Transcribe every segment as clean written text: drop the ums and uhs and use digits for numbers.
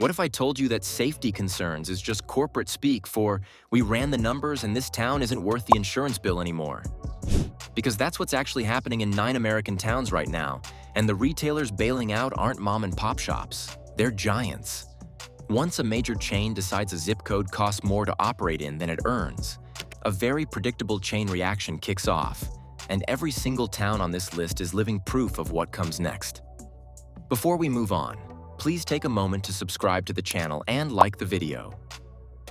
What if I told you that safety concerns is just corporate speak for we ran the numbers and this town isn't worth the insurance bill anymore? Because that's what's actually happening in 9 American towns right now, and the retailers bailing out aren't mom and pop shops, they're giants. Once a major chain decides a zip code costs more to operate in than it earns, a very predictable chain reaction kicks off, and every single town on this list is living proof of what comes next. Before we move on, please take a moment to subscribe to the channel and like the video.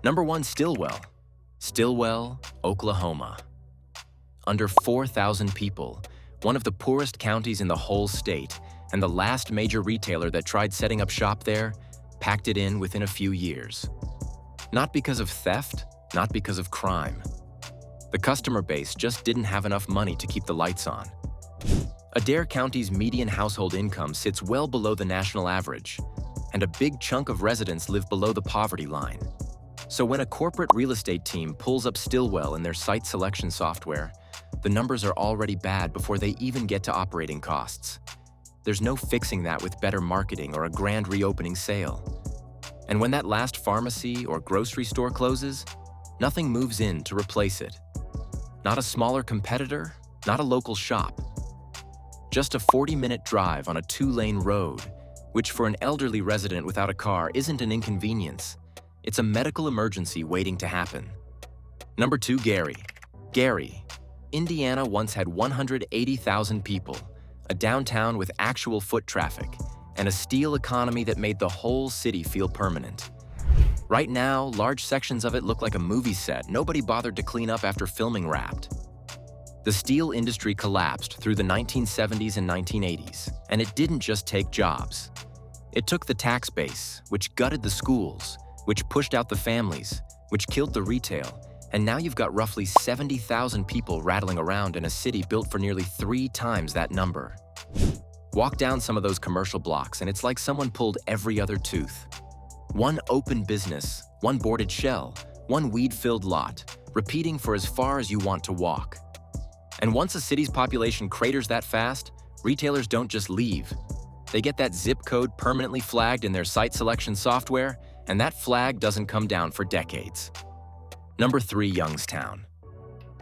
Number 1, Stillwell, Oklahoma. Under 4,000 people, one of the poorest counties in the whole state, and the last major retailer that tried setting up shop there packed it in within a few years. Not because of theft, not because of crime. The customer base just didn't have enough money to keep the lights on. Adair County's median household income sits well below the national average, and a big chunk of residents live below the poverty line. So when a corporate real estate team pulls up Stillwell in their site selection software, the numbers are already bad before they even get to operating costs. There's no fixing that with better marketing or a grand reopening sale. And when that last pharmacy or grocery store closes, nothing moves in to replace it. Not a smaller competitor, not a local shop. Just a 40-minute drive on a 2-lane road, which for an elderly resident without a car isn't an inconvenience. It's a medical emergency waiting to happen. Number 2, Gary. Indiana once had 180,000 people, a downtown with actual foot traffic, and a steel economy that made the whole city feel permanent. Right now, large sections of it look like a movie set nobody bothered to clean up after filming Wrapped. The steel industry collapsed through the 1970s and 1980s, and it didn't just take jobs. It took the tax base, which gutted the schools, which pushed out the families, which killed the retail, and now you've got roughly 70,000 people rattling around in a city built for nearly 3 times that number. Walk down some of those commercial blocks and it's like someone pulled every other tooth. One open business, one boarded shell, one weed-filled lot, repeating for as far as you want to walk. And once a city's population craters that fast, retailers don't just leave. They get that zip code permanently flagged in their site selection software, and that flag doesn't come down for decades. Number 3, Youngstown.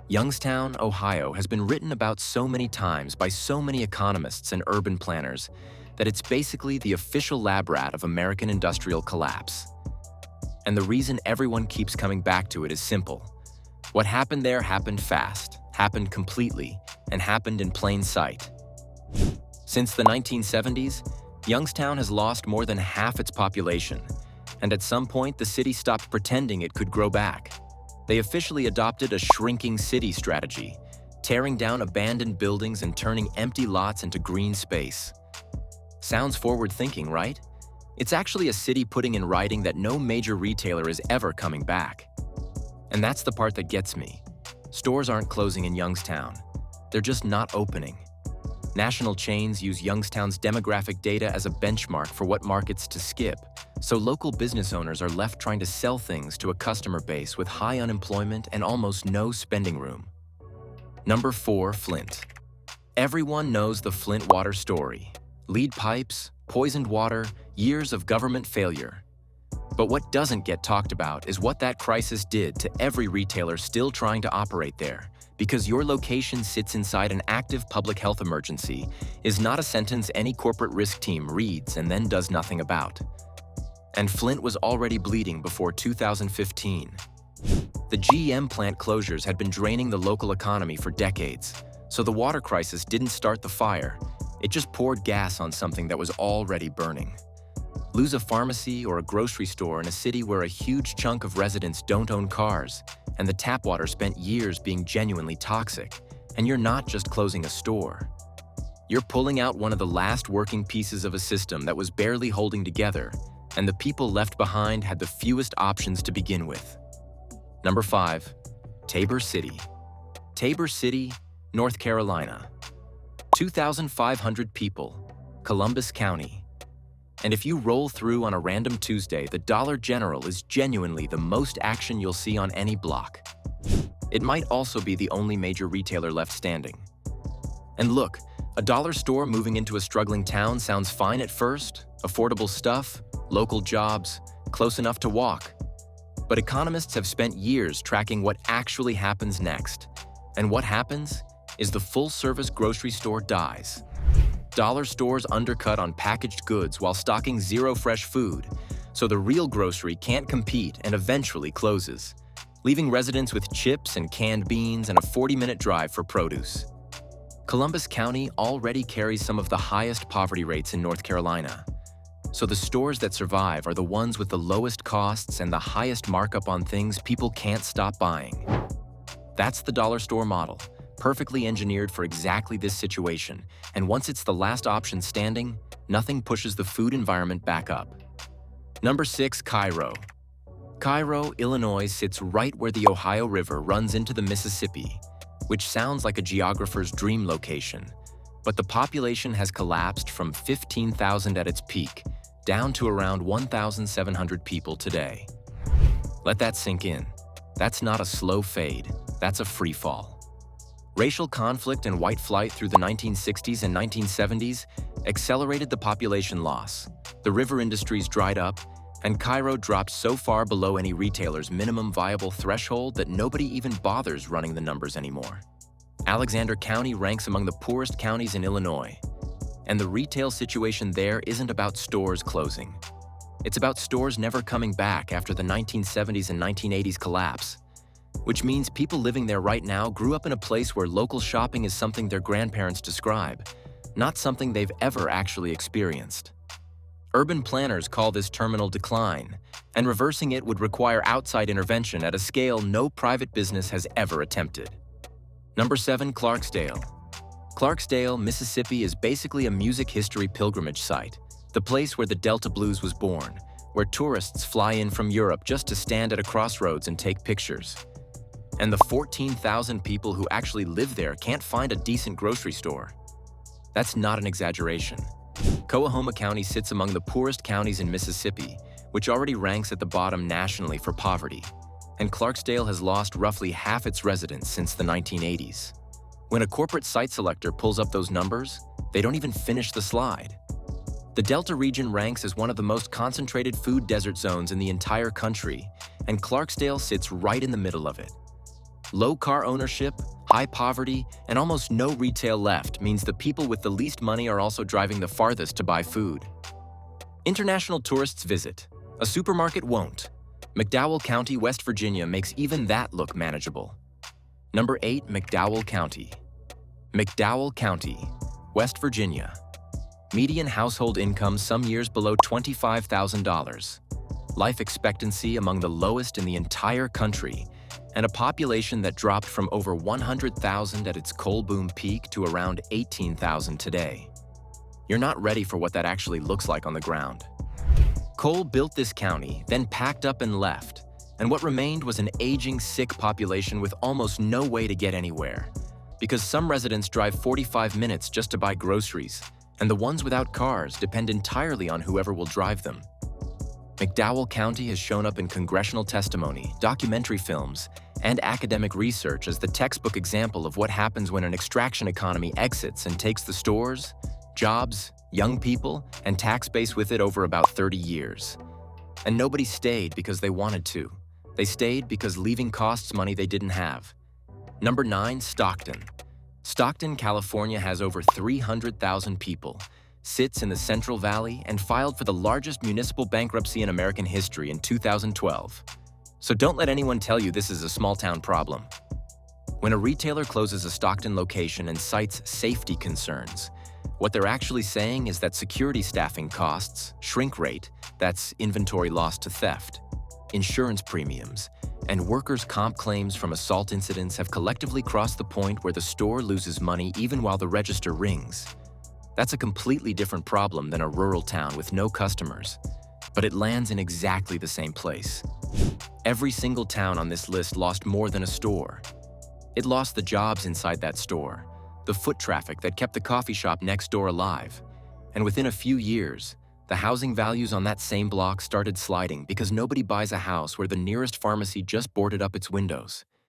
Youngstown, Ohio has been written about so many times by so many economists and urban planners that it's basically the official lab rat of American industrial collapse. And the reason everyone keeps coming back to it is simple. What happened there happened fast, happened completely, and happened in plain sight. Since the 1970s, Youngstown has lost more than half its population, and at some point the city stopped pretending it could grow back. They officially adopted a shrinking city strategy, tearing down abandoned buildings and turning empty lots into green space. Sounds forward-thinking, right? It's actually a city putting in writing that no major retailer is ever coming back. And that's the part that gets me. Stores aren't closing in Youngstown. They're just not opening. National chains use Youngstown's demographic data as a benchmark for what markets to skip, so local business owners are left trying to sell things to a customer base with high unemployment and almost no spending room. Number 4, Flint. Everyone knows the Flint water story. Lead pipes, poisoned water, years of government failure. But what doesn't get talked about is what that crisis did to every retailer still trying to operate there. Because your location sits inside an active public health emergency is not a sentence any corporate risk team reads and then does nothing about. And Flint was already bleeding before 2015. The GM plant closures had been draining the local economy for decades, so the water crisis didn't start the fire, it just poured gas on something that was already burning. Lose a pharmacy or a grocery store in a city where a huge chunk of residents don't own cars, and the tap water spent years being genuinely toxic, and you're not just closing a store. You're pulling out one of the last working pieces of a system that was barely holding together, and the people left behind had the fewest options to begin with. Number 5, Tabor City. Tabor City, North Carolina. 2,500 people, Columbus County. And if you roll through on a random Tuesday, the Dollar General is genuinely the most action you'll see on any block. It might also be the only major retailer left standing. And look, a dollar store moving into a struggling town sounds fine at first, affordable stuff, local jobs, close enough to walk. But economists have spent years tracking what actually happens next. And what happens is the full-service grocery store dies. Dollar stores undercut on packaged goods while stocking zero fresh food, so the real grocery can't compete and eventually closes, leaving residents with chips and canned beans and a 40-minute drive for produce. Columbus County already carries some of the highest poverty rates in North Carolina. So the stores that survive are the ones with the lowest costs and the highest markup on things people can't stop buying. That's the dollar store model, perfectly engineered for exactly this situation, and once it's the last option standing, nothing pushes the food environment back up. Number 6, Cairo. Cairo, Illinois sits right where the Ohio River runs into the Mississippi, which sounds like a geographer's dream location, but the population has collapsed from 15,000 at its peak down to around 1,700 people today. Let that sink in. That's not a slow fade, that's a free fall. Racial conflict and white flight through the 1960s and 1970s accelerated the population loss. The river industries dried up, and Cairo dropped so far below any retailer's minimum viable threshold that nobody even bothers running the numbers anymore. Alexander County ranks among the poorest counties in Illinois, and the retail situation there isn't about stores closing. It's about stores never coming back after the 1970s and 1980s collapse, which means people living there right now grew up in a place where local shopping is something their grandparents describe, not something they've ever actually experienced. Urban planners call this terminal decline, and reversing it would require outside intervention at a scale no private business has ever attempted. Number 7, Clarksdale. Clarksdale, Mississippi is basically a music history pilgrimage site, the place where the Delta Blues was born, where tourists fly in from Europe just to stand at a crossroads and take pictures. And the 14,000 people who actually live there can't find a decent grocery store. That's not an exaggeration. Coahoma County sits among the poorest counties in Mississippi, which already ranks at the bottom nationally for poverty, and Clarksdale has lost roughly half its residents since the 1980s. When a corporate site selector pulls up those numbers, they don't even finish the slide. The Delta region ranks as one of the most concentrated food desert zones in the entire country, and Clarksdale sits right in the middle of it. Low car ownership, high poverty, and almost no retail left means the people with the least money are also driving the farthest to buy food. International tourists visit. A supermarket won't. McDowell County, West Virginia makes even that look manageable. Number 8, McDowell County. McDowell County, West Virginia. Median household income some years below $25,000. Life expectancy among the lowest in the entire country, and a population that dropped from over 100,000 at its coal boom peak to around 18,000 today. You're not ready for what that actually looks like on the ground. Coal built this county, then packed up and left, and what remained was an aging, sick population with almost no way to get anywhere, because some residents drive 45 minutes just to buy groceries, and the ones without cars depend entirely on whoever will drive them. McDowell County has shown up in congressional testimony, documentary films, and academic research as the textbook example of what happens when an extraction economy exits and takes the stores, jobs, young people, and tax base with it over about 30 years. And nobody stayed because they wanted to. They stayed because leaving costs money they didn't have. Number 9, Stockton. Stockton, California has over 300,000 people, sits in the Central Valley, and filed for the largest municipal bankruptcy in American history in 2012. So don't let anyone tell you this is a small-town problem. When a retailer closes a Stockton location and cites safety concerns, what they're actually saying is that security staffing costs, shrink rate, that's inventory lost to theft, insurance premiums, and workers' comp claims from assault incidents have collectively crossed the point where the store loses money even while the register rings. That's a completely different problem than a rural town with no customers, but it lands in exactly the same place. Every single town on this list lost more than a store. It lost the jobs inside that store, the foot traffic that kept the coffee shop next door alive, and within a few years, the housing values on that same block started sliding because nobody buys a house where the nearest pharmacy just boarded up its windows.